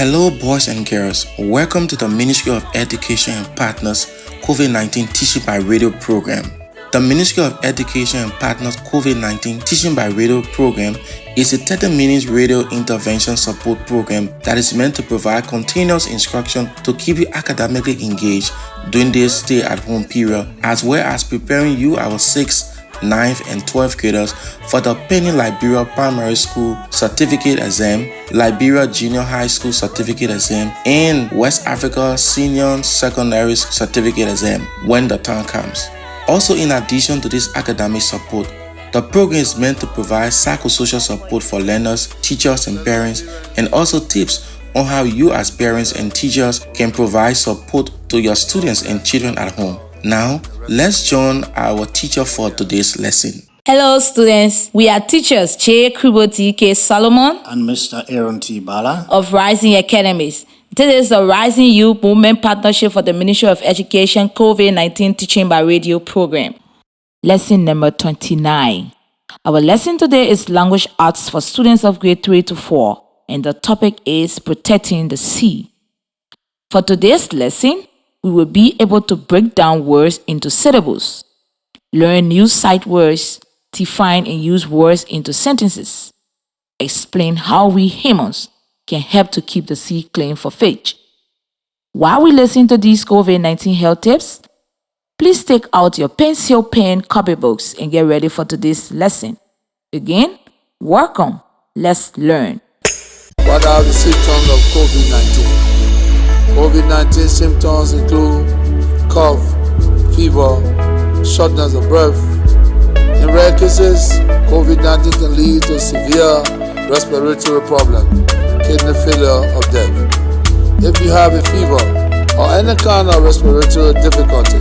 Hello, boys and girls. Welcome to the Ministry of Education and Partners COVID-19 Teaching by Radio program. The Ministry of Education and Partners COVID-19 Teaching by Radio program is a 30-minute radio intervention support program that is meant to provide continuous instruction to keep you academically engaged during this stay-at-home period, as well as preparing you, our 6th, 9th, and 12th graders for the pending Liberia Primary School Certificate Exam, Liberia Junior High School Certificate Exam, and West Africa Senior Secondary Certificate Exam when the time comes. Also, in addition to this academic support, the program is meant to provide psychosocial support for learners, teachers, and parents, and also tips on how you as parents and teachers can provide support to your students and children at home. Now, let's join our teacher for today's lesson. Hello students, we are teachers Che Kriboti K. Solomon and Mr. Aaron T. Bala of Rising Academies. This is the Rising Youth Movement Partnership for the Ministry of Education COVID-19 Teaching by Radio program. Lesson number 29. Our lesson today is Language Arts for students of grade 3 to 4, and the topic is Protecting the Sea. For today's lesson, we will be able to break down words into syllables, learn new sight words, define and use words into sentences, explain how we humans can help to keep the sea clean for fish. While we listen to these COVID-19 health tips, please take out your pencil, pen, copybooks and get ready for today's lesson. Again, welcome. Let's learn. What are the symptoms of COVID-19? COVID-19 symptoms include cough, fever, shortness of breath. In rare cases, COVID-19 can lead to severe respiratory problem, kidney failure, or death. If you have a fever or any kind of respiratory difficulty,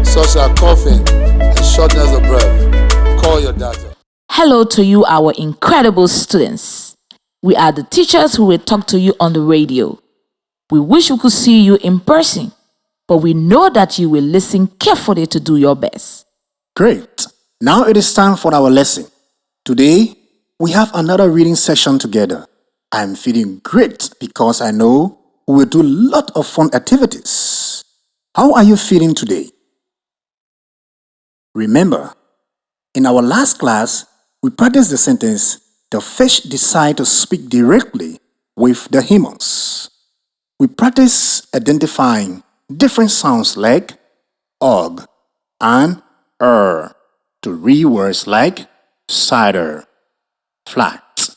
such as coughing and shortness of breath, call your doctor. Hello to you, our incredible students. We are the teachers who will talk to you on the radio. We wish we could see you in person, but we know that you will listen carefully to do your best. Great. Now it is time for our lesson. Today, we have another reading session together. I'm feeling great because I know we will do a lot of fun activities. How are you feeling today? Remember, in our last class, we practiced the sentence, the fish decide to speak directly with the humans. We practice identifying different sounds like og and to read words like cider, flat,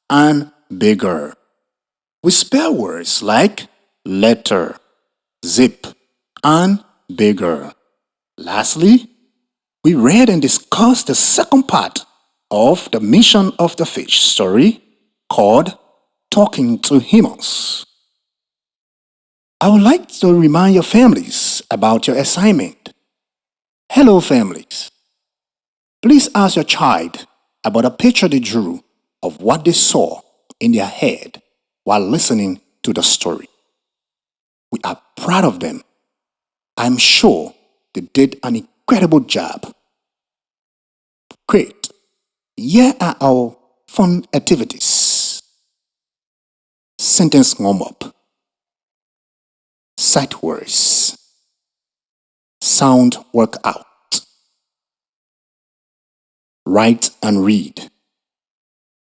and bigger. We spell words like letter, zip, and bigger. Lastly, we read and discussed the second part of the mission of the fish story called Talking to Humans. I would like to remind your families about your assignment. Hello, families. Please ask your child about a picture they drew of what they saw in their head while listening to the story. We are proud of them. I'm sure they did an incredible job. Great. Here are our fun activities. Sentence warm-up. Sight words. Sound workout. Write and read.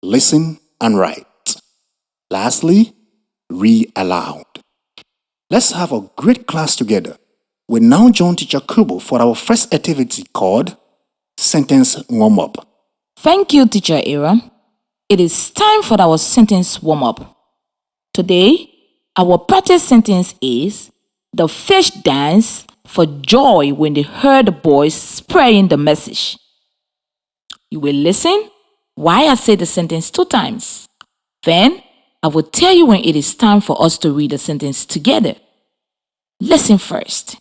Listen and write. Lastly, read aloud. Let's have a great class together. We now join Teacher Kubo for our first activity called Sentence Warm-Up. Thank you, Teacher Aaron. It is time for our sentence warm-up. Today, our practice sentence is, the fish danced for joy when they heard the boys spreading the message. You will listen while I say the sentence 2 times. Then, I will tell you when it is time for us to read the sentence together. Listen first.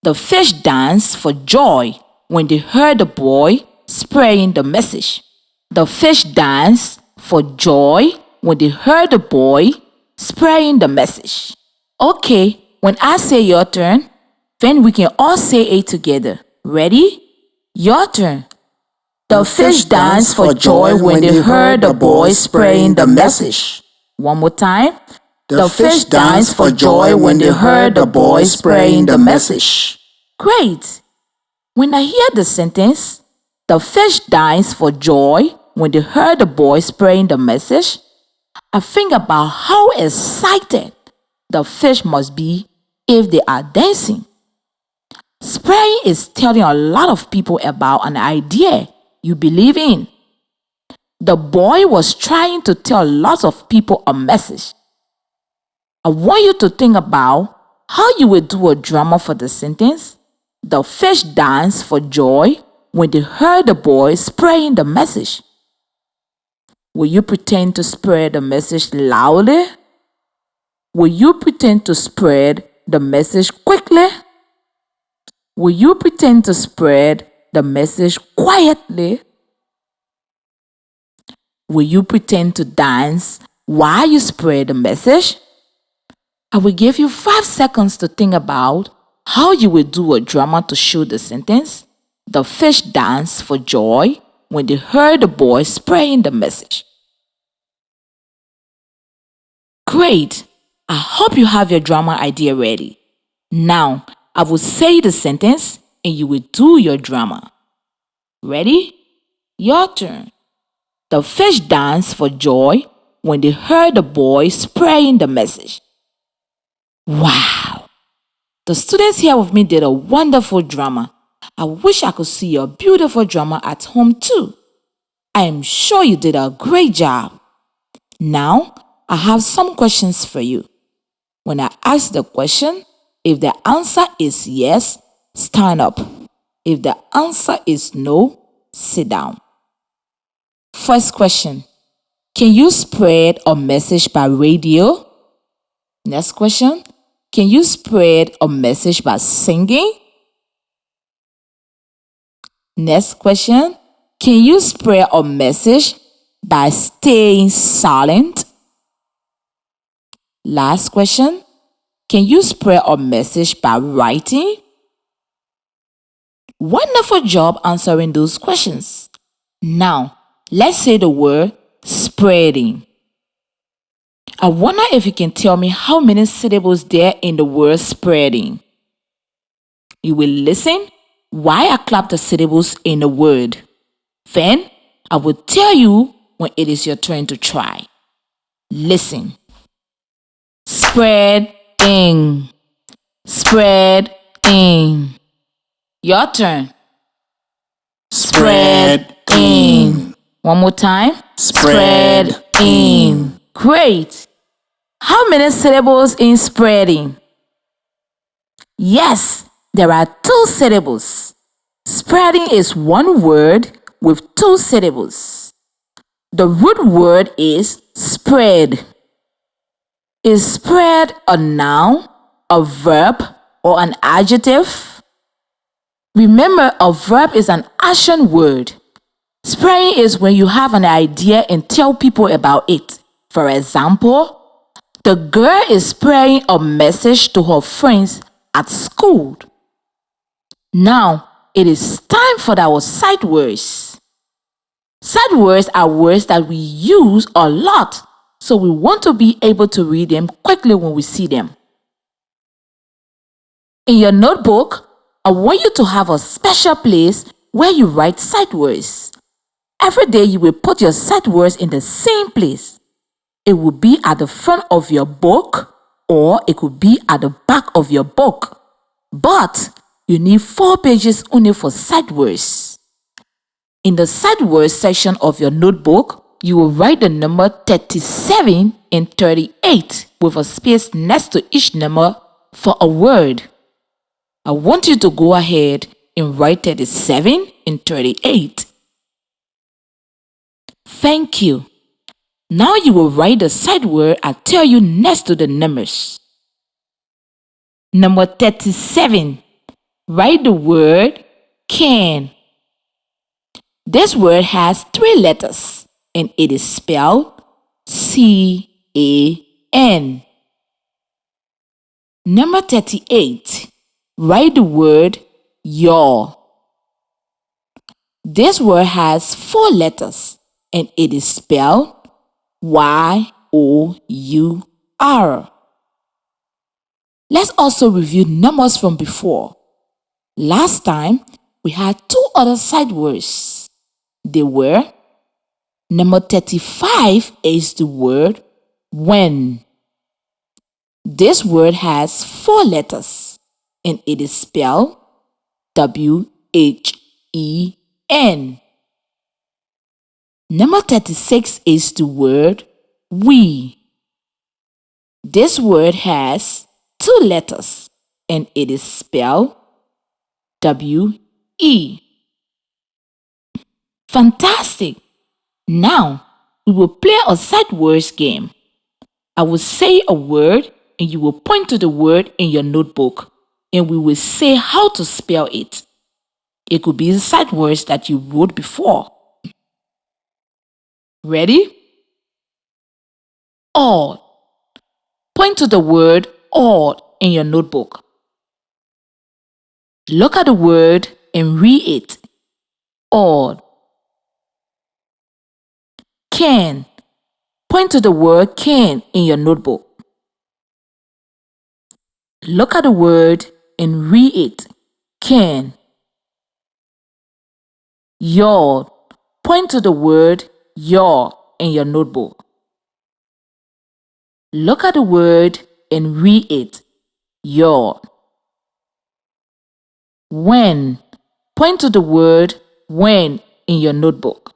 The fish danced for joy when they heard the boy spreading the message. The fish danced for joy when they heard the boy spreading the message. Okay, when I say your turn, then we can all say it together. Ready? Your turn. The fish danced for joy when they heard the boy spreading the message. One more time. The fish danced for joy when they heard the boy spreading the message. Great! When I hear the sentence, the fish danced for joy when they heard the boy spreading the message, I think about how excited the fish must be if they are dancing. Spreading is telling a lot of people about an idea you believe in. The boy was trying to tell lots of people a message. I want you to think about how you will do a drama for the sentence. The fish danced for joy when they heard the boy spreading the message. Will you pretend to spread the message loudly? Will you pretend to spread the message quickly? Will you pretend to spread the message quietly? Will you pretend to dance while you spread the message? I will give you 5 seconds to think about how you will do a drama to show the sentence. The fish danced for joy when they heard the boy spreading the message. Great! I hope you have your drama idea ready. Now, I will say the sentence and you will do your drama. Ready? Your turn. The fish danced for joy when they heard the boy spreading the message. Wow! The students here with me did a wonderful drama. I wish I could see your beautiful drama at home too. I am sure you did a great job. Now, I have some questions for you. When I ask the question, if the answer is yes, stand up. If the answer is no, sit down. First question. Can you spread a message by radio? Next question. Can you spread a message by singing? Next question. Can you spread a message by staying silent? Last question. Can you spread a message by writing? Wonderful job answering those questions. Now, let's say the word spreading. I wonder if you can tell me how many syllables there in the word spreading. You will listen while I clap the syllables in the word. Then, I will tell you when it is your turn to try. Listen. Spreading. Spreading. Your turn. Spreading. One more time. Spreading. Great. How many syllables in spreading? Yes, there are 2 syllables. Spreading is one word with 2 syllables. The root word is spread. Is spread a noun, a verb, or an adjective? Remember, a verb is an action word. Spreading is when you have an idea and tell people about it. For example, the girl is spreading a message to her friends at school. Now, it is time for our sight words. Sight words are words that we use a lot, so we want to be able to read them quickly when we see them. In your notebook, I want you to have a special place where you write sight words. Every day you will put your sight words in the same place. It will be at the front of your book or it could be at the back of your book. But you need 4 pages only for sight words. In the sight words section of your notebook, you will write the number 37 and 38 with a space next to each number for a word. I want you to go ahead and write 37 and 38. Thank you. Now you will write the sight word I tell you next to the numbers. Number 37. Write the word can. This word has 3 letters and it is spelled C-A-N. Number 38. Write the word your. This word has 4 letters and it is spelled Y-O-U R. Let's also review numbers from before. Last time, we had two other side words. They were number 35 is the word when. This word has 4 letters and it is spelled W-H-E-N. Number 36 is the word we. This word has 2 letters and it is spelled W-E. Fantastic! Now, we will play a sight words game. I will say a word and you will point to the word in your notebook and we will say how to spell it. It could be the sight words that you wrote before. Ready? Odd. Point to the word odd in your notebook. Look at the word and read it. Odd. Can. Point to the word can in your notebook. Look at the word and read it. Can. Yard. Point to the word yard in your notebook. Look at the word and read it. Yard. When. Point to the word when in your notebook.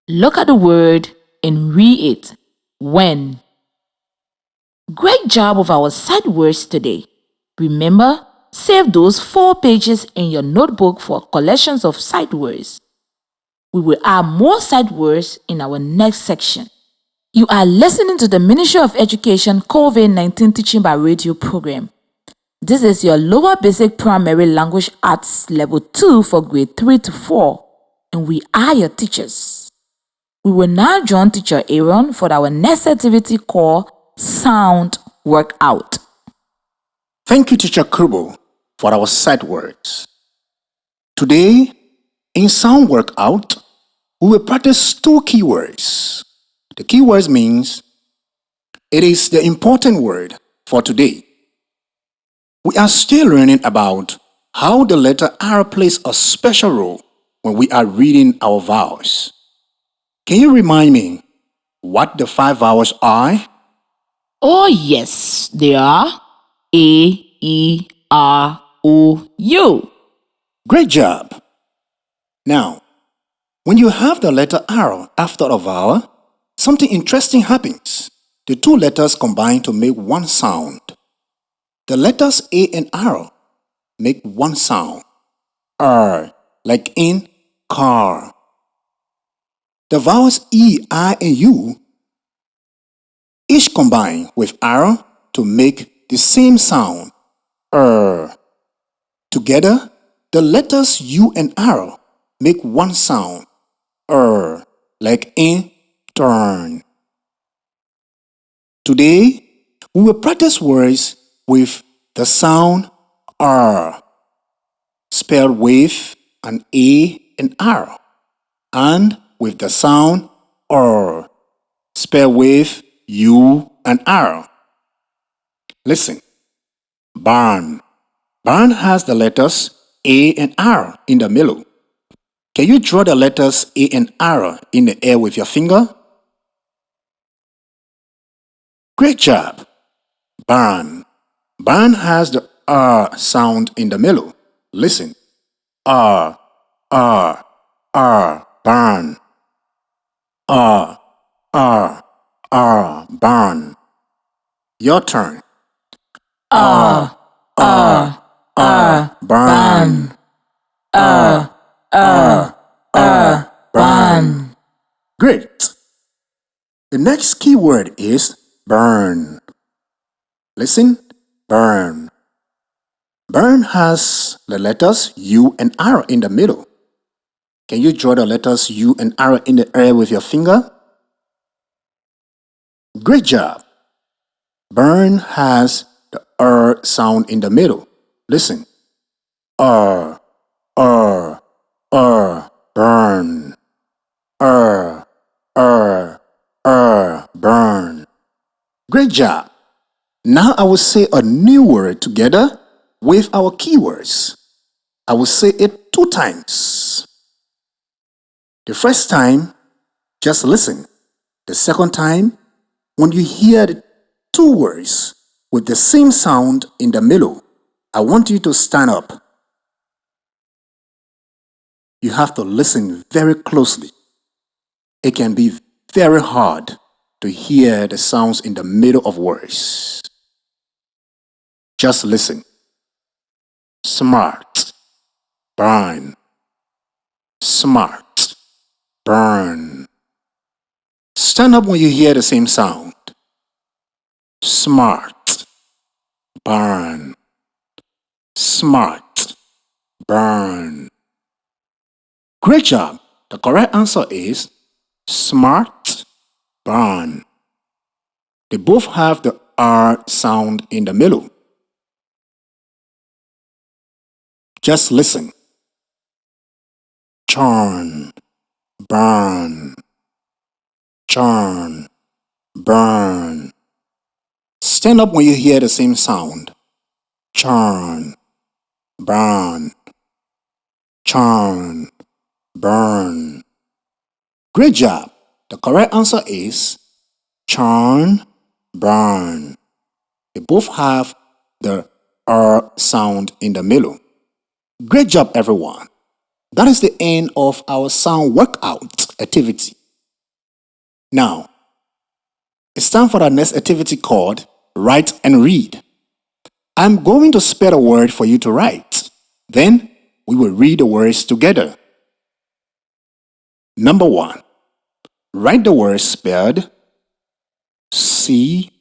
Look at the word and read it. When. Great job of our sight words today. Remember, save those 4 pages in your notebook for collections of sight words. We will add more sight words in our next section. You are listening to the Ministry of Education COVID-19 Teaching by Radio program. This is your lower basic primary language arts level 2 for grade 3 to 4, and we are your teachers. We will now join teacher Aaron for our next activity called Sound Workout. Thank you, Teacher Krubo, for our sight words. Today, in Sound Workout, we will practice 2 keywords. The keywords means it is the important word for today. We are still learning about how the letter R plays a special role when we are reading our vowels. Can you remind me what the 5 vowels are? Oh yes, they are A-E-R-O-U. Great job! Now, when you have the letter R after a vowel, something interesting happens. The 2 letters combine to make one sound. The letters A and R make one sound, R, like in car. The vowels E, I, and U each combine with R to make the same sound, R. Together, the letters U and R make one sound, R, like in turn. Today, we will practice words with the sound R, spelled with an A and R, and with the sound R, spelled with U and R. Listen. Barn. Barn has the letters A and R in the middle. Can you draw the letters A and R in the air with your finger? Great job. Barn. Barn has the R sound in the middle. Listen. R, R, R, barn. R, R, R, barn. Your turn. R, R, R, Barn. R, R, R, barn. Great. The next keyword is burn. Listen. Burn. Burn has the letters U and R in the middle. Can you draw the letters U and R in the air with your finger? Great job. Burn has the R sound in the middle. Listen. R, R, R, burn. R, R, R, burn. Great job. Now I will say a new word together with our keywords. I will say it 2 times. The first time, just listen. The second time, when you hear the 2 words with the same sound in the middle, I want you to stand up. You have to listen very closely. It can be very hard to hear the sounds in the middle of words. Just listen. Smart, burn. Smart, burn. Stand up when you hear the same sound. Smart, burn. Smart, burn. Great job. The correct answer is smart, burn. They both have the R sound in the middle. Just listen. Churn, burn. Churn, burn. Stand up when you hear the same sound. Churn, burn. Churn, burn. Great job. The correct answer is churn, burn. They both have the R sound in the middle. Great job, everyone. That is the end of our sound workout activity. Now, it's time for our next activity called Write and Read. I'm going to spell a word for you to write. Then, we will read the words together. Number 1. Write the word spelled C-H-A-R-T.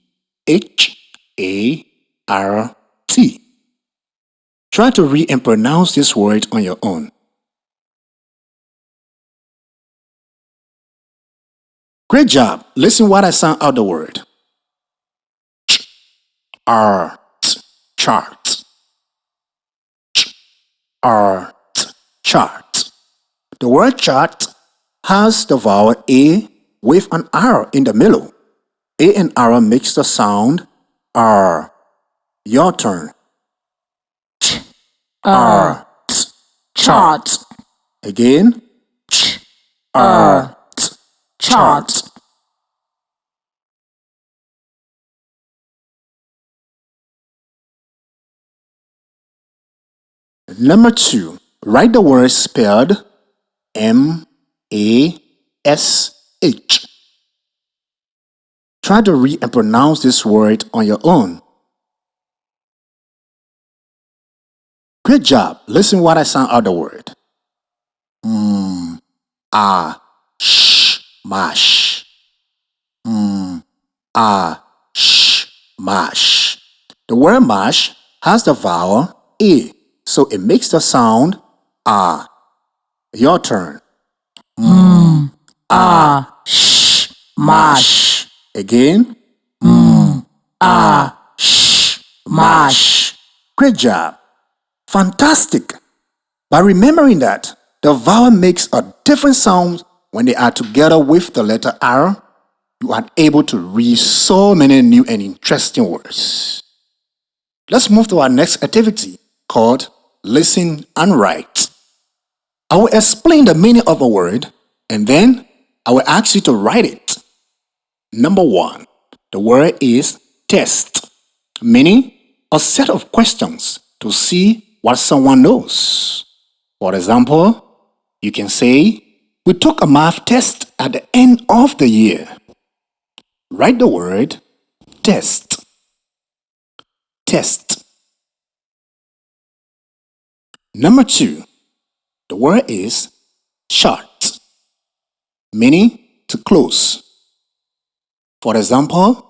Try to read and pronounce this word on your own. Great job. Listen while I sound out the word. Art, chart. Art, chart. The word chart has the vowel A with an R in the middle. A and R makes the sound R. Your turn. Art, chart. Again. Art, chart. Number 2. Write the word spelled M-A-S-H. Try to read and pronounce this word on your own. Great job. Listen while I sound out the word. Mash. Mash. The word mash has the vowel A, so it makes the sound ah. Your turn. Mash. Again. Mash. Great job. Fantastic. By remembering that the vowel makes a different sound when they are together with the letter R, you are able to read so many new and interesting words. Let's move to our next activity called Listen and Write. I will explain the meaning of a word and then I will ask you to write it. Number 1, the word is test, meaning a set of questions to see what someone knows. For example, you can say, we took a math test at the end of the year. Write the word test. Test. Number 2, the word is shut, meaning to close. For example,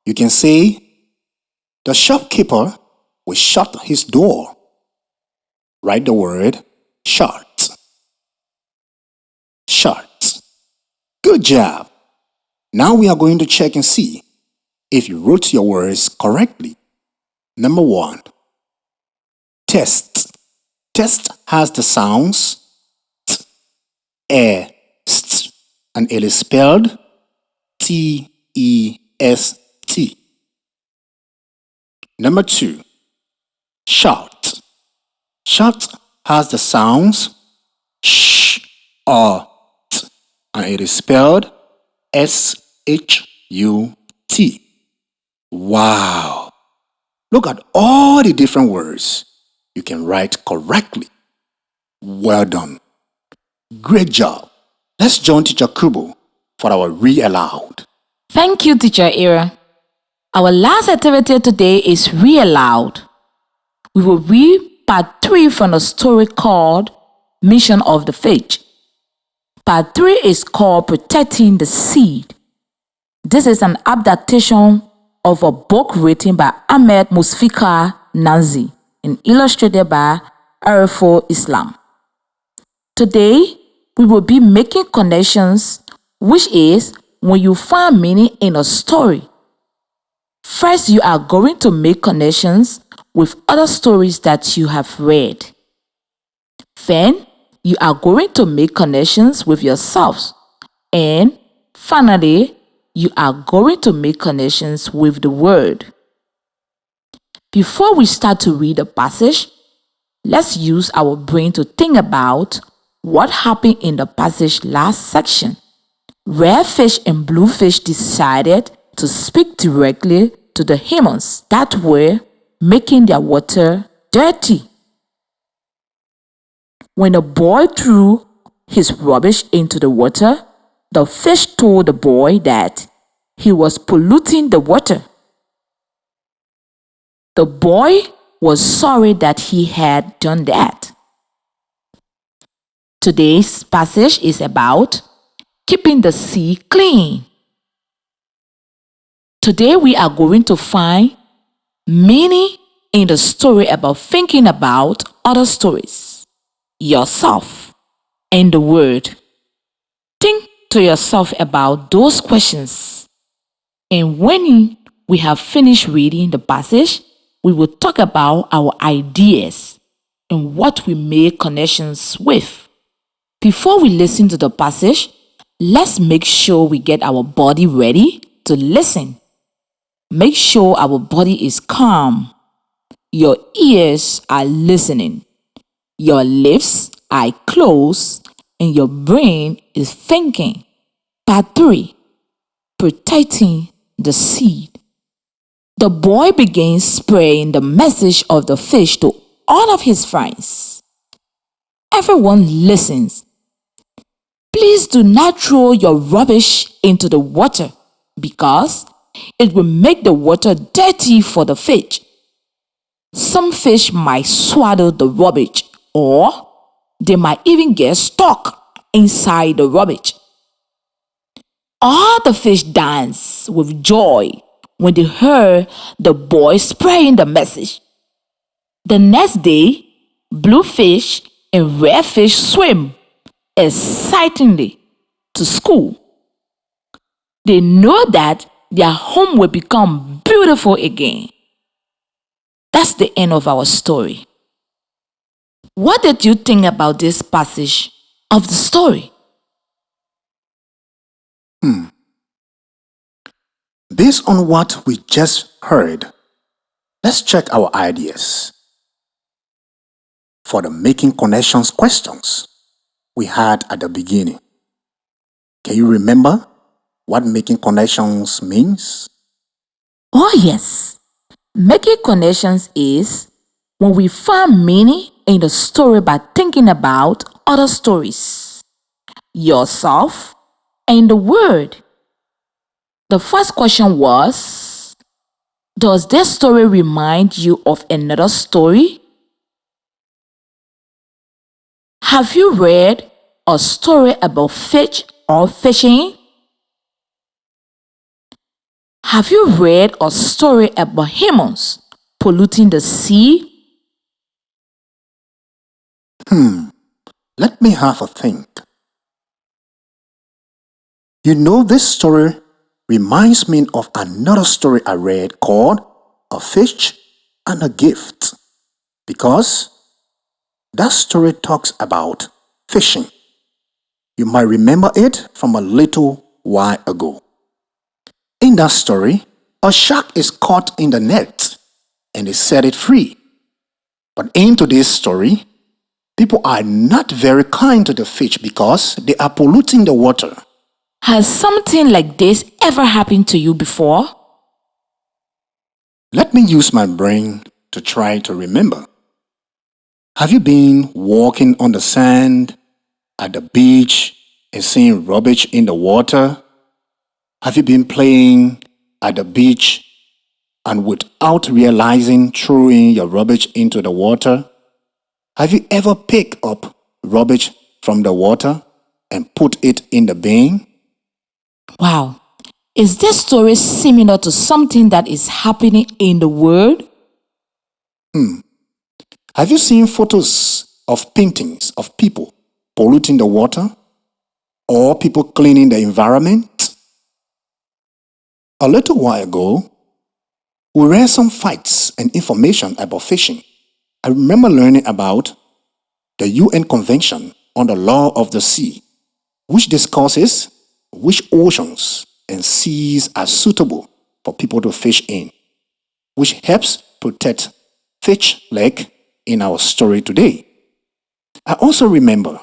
you can say, the shopkeeper will shut his door. Write the word shut. Shut. Good job. Now we are going to check and see if you wrote your words correctly. Number 1, test. Test has the sounds t, e, st, and it is spelled T-E-S-T. Number 2, shout. Shout has the sounds sh or t, and it is spelled S-H-U-T. Wow! Look at all the different words you can write correctly. Well done. Great job. Let's join Teacher Kubo for our read aloud. Thank you, Teacher Ira. Our last activity today is read aloud. We will read part 3 from the story called Mission of the Fish. Part 3 is called Protecting the Seed. This is an adaptation of a book written by Ahmed Musfika Nazi and illustrated by Arifo Islam. Today, we will be making connections, which is when you find meaning in a story. First, you are going to make connections with other stories that you have read. Then, you are going to make connections with yourselves. And finally, you are going to make connections with the word. Before we start to read the passage, let's use our brain to think about what happened in the passage last section. Red fish and blue fish decided to speak directly to the humans that were making their water dirty. When the boy threw his rubbish into the water, the fish told the boy that he was polluting the water. The boy was sorry that he had done that. Today's passage is about keeping the sea clean. Today we are going to find meaning in the story about thinking about other stories, yourself, and the word. Think to yourself about those questions. And when we have finished reading the passage, we will talk about our ideas and what we make connections with. Before we listen to the passage, let's make sure we get our body ready to listen. Make sure our body is calm. Your ears are listening. Your lips are closed and your brain is thinking. Part 3. Protecting the seed. The boy begins spreading the message of the fish to all of his friends. Everyone listens. Please do not throw your rubbish into the water because it will make the water dirty for the fish. Some fish might swallow the rubbish or they might even get stuck inside the rubbish. All the fish danced with joy when they heard the boy spreading the message. The next day, blue fish and red fish swim excitingly to school. They know that their home will become beautiful again. That's the end of our story. What did you think about this passage of the story? Based on what we just heard, let's check our ideas. For the making connections questions we had at the beginning. Can you remember what making connections means? Oh yes. Making connections is when we find meaning in the story by thinking about other stories, yourself, and the word. The first question was, does this story remind you of another story? Have you read a story about fish or fishing? Have you read a story about humans polluting the sea? Let me have a think. You know, this story reminds me of another story I read called A Fish and a Gift, because that story talks about fishing. You might remember it from a little while ago. In that story, a shark is caught in the net and they set it free. But in today's story, people are not very kind to the fish because they are polluting the water. Has something like this ever happened to you before? Let me use my brain to try to remember. Have you been walking on the sand at the beach and seeing rubbish in the water? Have you been playing at the beach and without realizing throwing your rubbish into the water? Have you ever picked up rubbish from the water and put it in the bin? Wow. Is this story similar to something that is happening in the world? Have you seen photos of paintings of people polluting the water or people cleaning the environment? A little while ago, we read some facts and information about fishing. I remember learning about the UN Convention on the Law of the Sea, which discusses which oceans and seas are suitable for people to fish in, which helps protect fish like in our story today. I also remember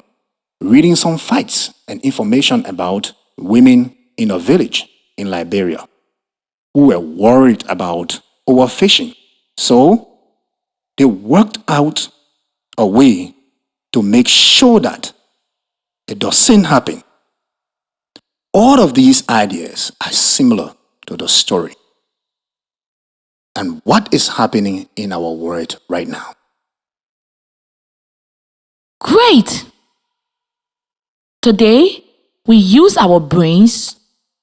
reading some facts and information about women in a village in Liberia who were worried about overfishing. So they worked out a way to make sure that it doesn't happen. All of these ideas are similar to the story and what is happening in our world right now. Great! Today, we use our brains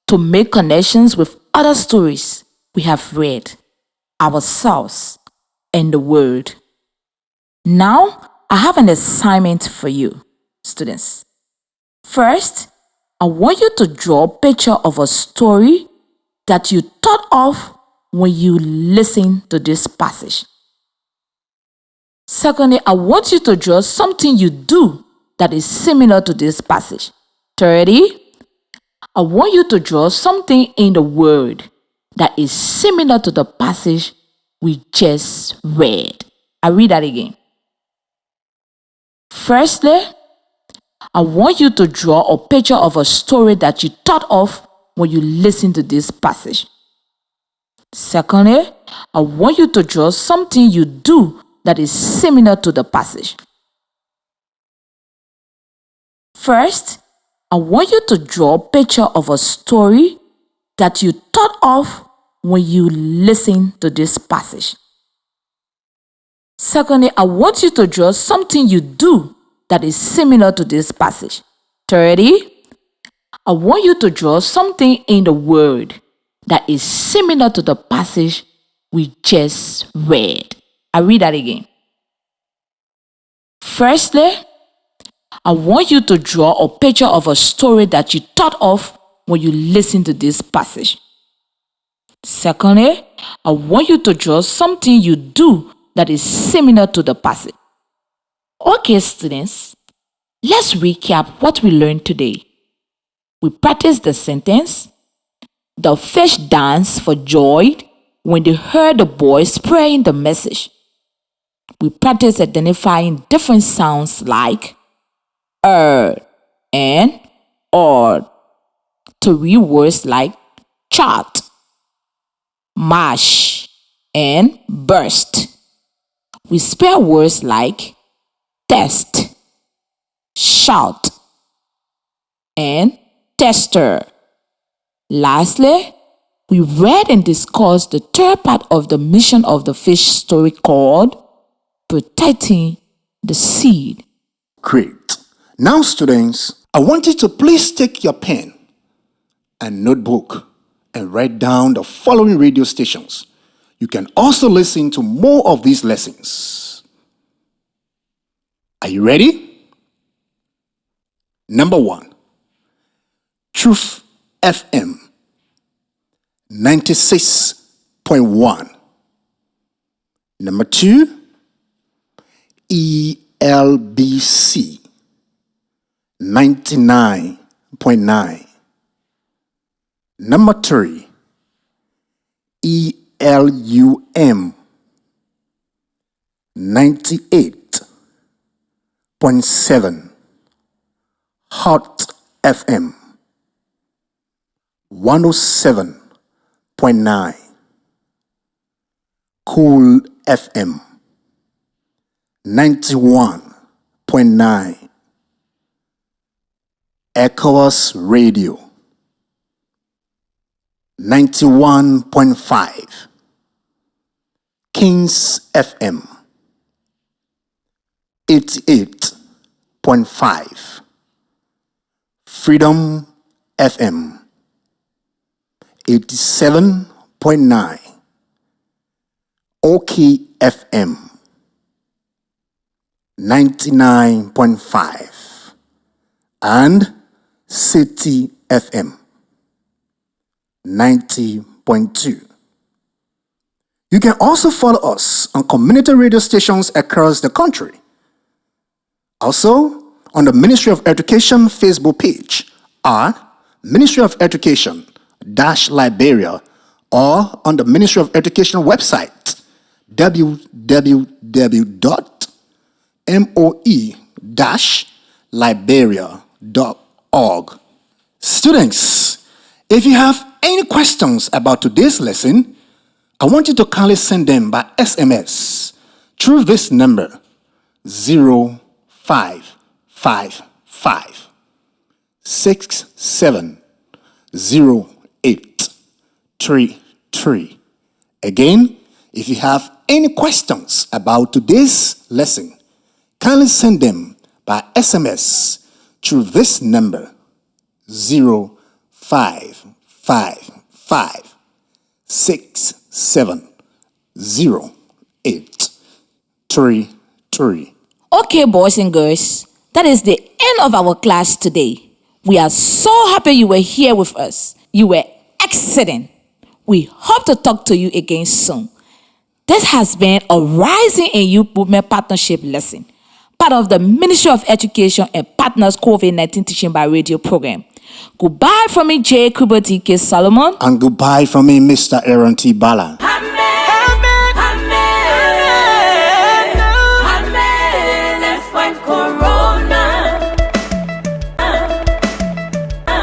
to make connections with other stories we have read, ourselves, and the world. Now, I have an assignment for you, students. First, I want you to draw a picture of a story that you thought of when you listen to this passage. Secondly, I want you to draw something you do that is similar to this passage. Thirdly, I want you to draw something in the word that is similar to the passage we just read. I read that again. Firstly, I want you to draw a picture of a story that you thought of when you listen to this passage. Secondly, I want you to draw something you do that is similar to the passage. First, I want you to draw a picture of a story that you thought of when you listen to this passage. Secondly, I want you to draw something you do that is similar to this passage. Thirdly, I want you to draw something in the word that is similar to the passage we just read. I read that again. Firstly, I want you to draw a picture of a story that you thought of when you listen to this passage. Secondly, I want you to draw something you do that is similar to the passage. Okay, students, let's recap what we learned today. We practiced the sentence, the fish danced for joy when they heard the boys praying the message. We practiced identifying different sounds like and or to read words like chart, mash, and burst. We spell words like test, shout, and tester. Lastly, we read and discussed the third part of the mission of the fish story called protecting the seed. Great. Now, students, I want you to please take your pen and notebook and write down the following radio stations. You can also listen to more of these lessons. Are you ready? Number 1, Truth FM 96.1. Number 2, ELBC 99.9. Number 3, ELUM 98.7 Hot FM, 107.9 Cool FM, 91.9 Echoes Radio, 91.5 Kings FM, 88.5 Freedom FM, 87.9 OK FM, 99.5 and City FM, 90.2. You can also follow us on community radio stations across the country. Also, on the Ministry of Education Facebook page are Ministry of Education Liberia, or on the Ministry of Education website www.moe-liberia.org. Students, if you have any questions about today's lesson, I want you to kindly send them by SMS through this number 0555 670833. Again, if you have any questions about today's lesson, kindly send them by SMS through this number 0555 670833. Okay, boys and girls, that is the end of our class today. We are so happy you were here with us. You were excellent. We hope to talk to you again soon. This has been a Rising in Youth Movement Partnership lesson, part of the Ministry of Education and Partners COVID-19 Teaching by Radio program. Goodbye from me, J. Kubo D.K. Solomon. And goodbye from me, Mr. Aaron T. Bala.